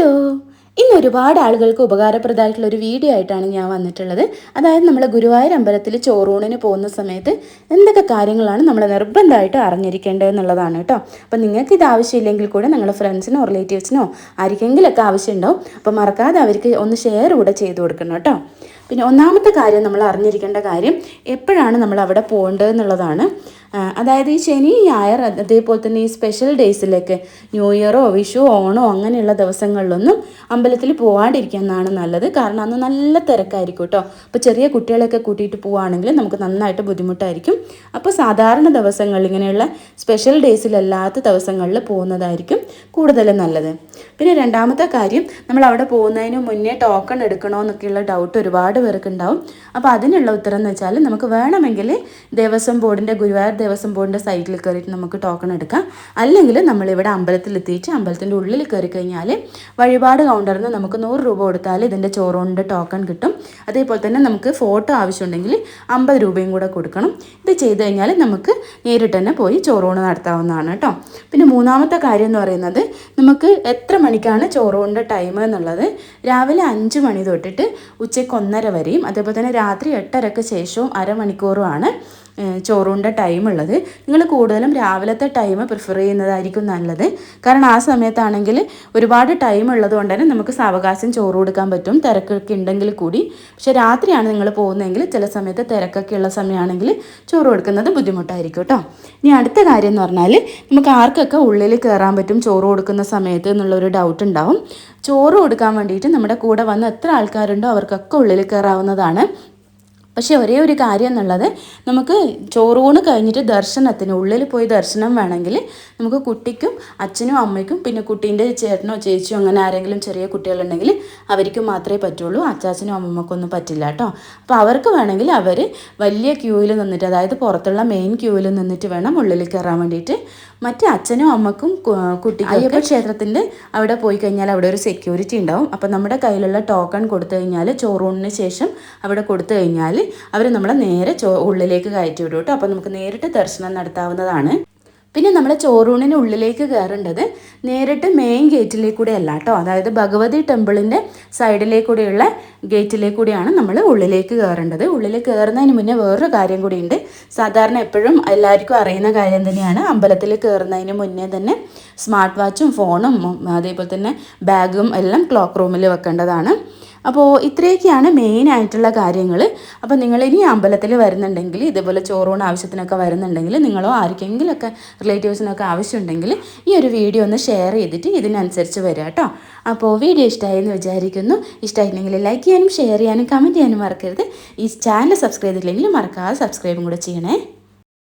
Hello, ഇന്ന് ഒരുപാട് ആളുകൾക്ക് ഉപകാരപ്രദമായിട്ടുള്ള ഒരു വീഡിയോ ആയിട്ടാണ് ഞാൻ വന്നിട്ടുള്ളത്. അതായത് നമ്മൾ ഗുരുവായൂർ അമ്പലത്തിൽ ചോറൂണിന് പോകുന്ന സമയത്ത് എന്തൊക്കെ കാര്യങ്ങളാണ് നമ്മൾ നിർബന്ധമായിട്ട് അറിഞ്ഞിരിക്കേണ്ടത് എന്നുള്ളതാണ് കേട്ടോ. അപ്പോൾ നിങ്ങൾക്ക് ഇത് ആവശ്യമില്ലെങ്കിൽ കൂടെ നിങ്ങളുടെ ഫ്രണ്ട്സിനോ റിലേറ്റീവ്സിനോ ആർക്കെങ്കിലുമൊക്കെ ആവശ്യമുണ്ടാവും. അപ്പോൾ മറക്കാതെ അവർക്ക് ഒന്ന് ഷെയർ കൂടെ ചെയ്ത് കൊടുക്കണം കേട്ടോ. പിന്നെ ഒന്നാമത്തെ കാര്യം നമ്മൾ അറിഞ്ഞിരിക്കേണ്ട കാര്യം എപ്പോഴാണ് നമ്മൾ അവിടെ പോകേണ്ടത് എന്നുള്ളതാണ്. അതായത് ഈ ശനി ഞായർ അതേപോലെ തന്നെ ഈ സ്പെഷ്യൽ ഡേയ്സിലേക്ക് ന്യൂ ഇയറോ വിഷുവോ ഓണോ അങ്ങനെയുള്ള ദിവസങ്ങളിലൊന്നും അമ്പലത്തിൽ പോകാണ്ടിരിക്കുന്നതാണ് നല്ലത്. കാരണം അന്ന് നല്ല തിരക്കായിരിക്കും കേട്ടോ. അപ്പോൾ ചെറിയ കുട്ടികളൊക്കെ കൂട്ടിയിട്ട് പോവുകയാണെങ്കിൽ നമുക്ക് നന്നായിട്ട് ബുദ്ധിമുട്ടായിരിക്കും. അപ്പോൾ സാധാരണ ദിവസങ്ങളിൽ ഇങ്ങനെയുള്ള സ്പെഷ്യൽ ഡേയ്സിലല്ലാത്ത ദിവസങ്ങളിൽ പോകുന്നതായിരിക്കും കൂടുതലും നല്ലത്. പിന്നെ രണ്ടാമത്തെ കാര്യം, നമ്മൾ അവിടെ പോകുന്നതിന് മുന്നേ ടോക്കൺ എടുക്കണോ എന്നൊക്കെയുള്ള ഡൗട്ട് ഒരുപാട് പേർക്ക് ഉണ്ടാവും. അപ്പോൾ അതിനുള്ള ഉത്തരം എന്ന് വെച്ചാൽ നമുക്ക് വേണമെങ്കിൽ ദേവസ്വം ബോർഡിൻ്റെ ഗുരുവായൂർ ദേവസ്വം ബോർഡിൻ്റെ സൈറ്റിൽ കയറിയിട്ട് നമുക്ക് ടോക്കൺ എടുക്കാം. അല്ലെങ്കിൽ നമ്മളിവിടെ അമ്പലത്തിലെത്തിയിട്ട് അമ്പലത്തിൻ്റെ ഉള്ളിൽ കയറി കഴിഞ്ഞാൽ വഴിപാട് കൗണ്ടറിൽ നിന്ന് നമുക്ക് 100 രൂപ കൊടുത്താൽ ഇതിൻ്റെ ചോറൂണിൻ്റെ ടോക്കൺ കിട്ടും. അതേപോലെ തന്നെ നമുക്ക് ഫോട്ടോ ആവശ്യമുണ്ടെങ്കിൽ 50 രൂപയും കൂടെ കൊടുക്കണം. ഇത് ചെയ്ത് കഴിഞ്ഞാൽ നമുക്ക് നേരിട്ട് തന്നെ പോയി ചോറൂണ് നടത്താവുന്നതാണ് കേട്ടോ. പിന്നെ മൂന്നാമത്തെ കാര്യം എന്ന് പറയുന്നത്, നമുക്ക് എത്ര മണിക്കാണ് ചോറൂണിൻ്റെ ടൈം എന്നുള്ളത് രാവിലെ 5 മണി തൊട്ടിട്ട് ഉച്ചയ്ക്ക് 1:30 വരെയും അതേപോലെ തന്നെ രാത്രി 8:30 ശേഷവും അരമണിക്കൂറുമാണ് ചോറൂണിൻ്റെ ടൈം ഉള്ളത്. നിങ്ങൾ കൂടുതലും രാവിലത്തെ ടൈം പ്രിഫർ ചെയ്യുന്നതായിരിക്കും നല്ലത്. കാരണം ആ സമയത്താണെങ്കിൽ ഒരുപാട് ടൈം ഉള്ളത് കൊണ്ട് തന്നെ നമുക്ക് സാവകാശം ചോറ് കൊടുക്കാൻ പറ്റും, തിരക്കൊക്കെ ഉണ്ടെങ്കിൽ കൂടി. പക്ഷെ രാത്രിയാണ് നിങ്ങൾ പോകുന്നതെങ്കിൽ ചില സമയത്ത് തിരക്കൊക്കെ ഉള്ള സമയമാണെങ്കിൽ ചോറ് കൊടുക്കുന്നത് ബുദ്ധിമുട്ടായിരിക്കും കേട്ടോ. ഇനി അടുത്ത കാര്യം എന്ന് പറഞ്ഞാൽ, നമുക്ക് ആർക്കൊക്കെ ഉള്ളിൽ കയറാൻ പറ്റും ചോറ് കൊടുക്കുന്ന സമയത്ത് എന്നുള്ളൊരു ഡൗട്ട് ഉണ്ടാവും. ചോറ് കൊടുക്കാൻ വേണ്ടിയിട്ട് നമ്മുടെ കൂടെ വന്ന് എത്ര ആൾക്കാരുണ്ടോ അവർക്കൊക്കെ ഉള്ളിൽ കയറാവുന്നതാണ്. പക്ഷേ ഒരേ ഒരു കാര്യം എന്നുള്ളത്, നമുക്ക് ചോറൂണ് കഴിഞ്ഞിട്ട് ദർശനത്തിന് ഉള്ളിൽ പോയി ദർശനം വേണമെങ്കിൽ നമുക്ക് കുട്ടിക്കും അച്ഛനും അമ്മയ്ക്കും പിന്നെ കുട്ടീൻ്റെ ചേട്ടനോ ചേച്ചിയോ അങ്ങനെ ആരെങ്കിലും ചെറിയ കുട്ടികളുണ്ടെങ്കിൽ അവർക്ക് മാത്രമേ പറ്റുള്ളൂ. അച്ചാച്ചനും അമ്മമ്മക്കൊന്നും പറ്റില്ല കേട്ടോ. അപ്പോൾ അവർക്ക് വേണമെങ്കിൽ അവർ വലിയ ക്യൂവിൽ നിന്നിട്ട്, അതായത് പുറത്തുള്ള മെയിൻ ക്യൂവിൽ നിന്നിട്ട് വേണം ഉള്ളിൽ കയറാൻ വേണ്ടിയിട്ട്. മറ്റേ അച്ഛനും അമ്മക്കും കുട്ടിക്കും അയ്യപ്പ ക്ഷേത്രത്തിൻ്റെ അവിടെ പോയി കഴിഞ്ഞാൽ അവിടെ ഒരു സെക്യൂരിറ്റി ഉണ്ടാവും. അപ്പോൾ നമ്മുടെ കയ്യിലുള്ള ടോക്കൺ കൊടുത്തു കഴിഞ്ഞാൽ ചോറൂണിന് ശേഷം അവിടെ കൊടുത്തു കഴിഞ്ഞാൽ അവർ നമ്മളെ നേരെ ഉള്ളിലേക്ക് കയറ്റി വിടും കേട്ടോ. അപ്പോൾ നമുക്ക് നേരിട്ട് ദർശനം നടത്താവുന്നതാണ്. പിന്നെ നമ്മുടെ ചോറൂണിന് ഉള്ളിലേക്ക് കയറേണ്ടത് നേരിട്ട് മെയിൻ ഗേറ്റിലേക്കൂടെ അല്ല കേട്ടോ. അതായത് ഭഗവതി ടെമ്പിളിൻ്റെ സൈഡിലേക്കൂടെയുള്ള ഗേറ്റിലേക്കൂടെയാണ് നമ്മൾ ഉള്ളിലേക്ക് കയറേണ്ടത്. ഉള്ളിൽ കയറുന്നതിന് മുന്നേ വേറൊരു കാര്യം കൂടിയുണ്ട്. സാധാരണ എപ്പോഴും എല്ലാവർക്കും അറിയുന്ന കാര്യം തന്നെയാണ്, അമ്പലത്തിൽ കയറുന്നതിന് മുന്നേ തന്നെ സ്മാർട്ട് വാച്ചും ഫോണും അതേപോലെ തന്നെ ബാഗും എല്ലാം ക്ലോക്ക് റൂമിൽ വെക്കേണ്ടതാണ്. അപ്പോൾ ഇത്രയൊക്കെയാണ് മെയിനായിട്ടുള്ള കാര്യങ്ങൾ. അപ്പോൾ നിങ്ങളിനി അമ്പലത്തിൽ വരുന്നുണ്ടെങ്കിൽ, ഇതേപോലെ ചോറൂണ് ആവശ്യത്തിനൊക്കെ വരുന്നുണ്ടെങ്കിൽ, നിങ്ങളോ ആർക്കെങ്കിലുമൊക്കെ റിലേറ്റീവ്സിനൊക്കെ ആവശ്യമുണ്ടെങ്കിൽ ഈ ഒരു വീഡിയോ ഒന്ന് ഷെയർ ചെയ്തിട്ട് ഇതിനനുസരിച്ച് വരിക കേട്ടോ. അപ്പോൾ വീഡിയോ ഇഷ്ടമായെന്ന് വിചാരിക്കുന്നു. ഇഷ്ടമായിട്ടുണ്ടെങ്കിൽ ലൈക്ക് ചെയ്യാനും ഷെയർ ചെയ്യാനും കമൻറ്റ് ചെയ്യാനും മറക്കരുത്. ഈ ചാനൽ സബ്സ്ക്രൈബ് ചെയ്തില്ലെങ്കിൽ മറക്കാതെ സബ്സ്ക്രൈബും കൂടെ ചെയ്യണേ.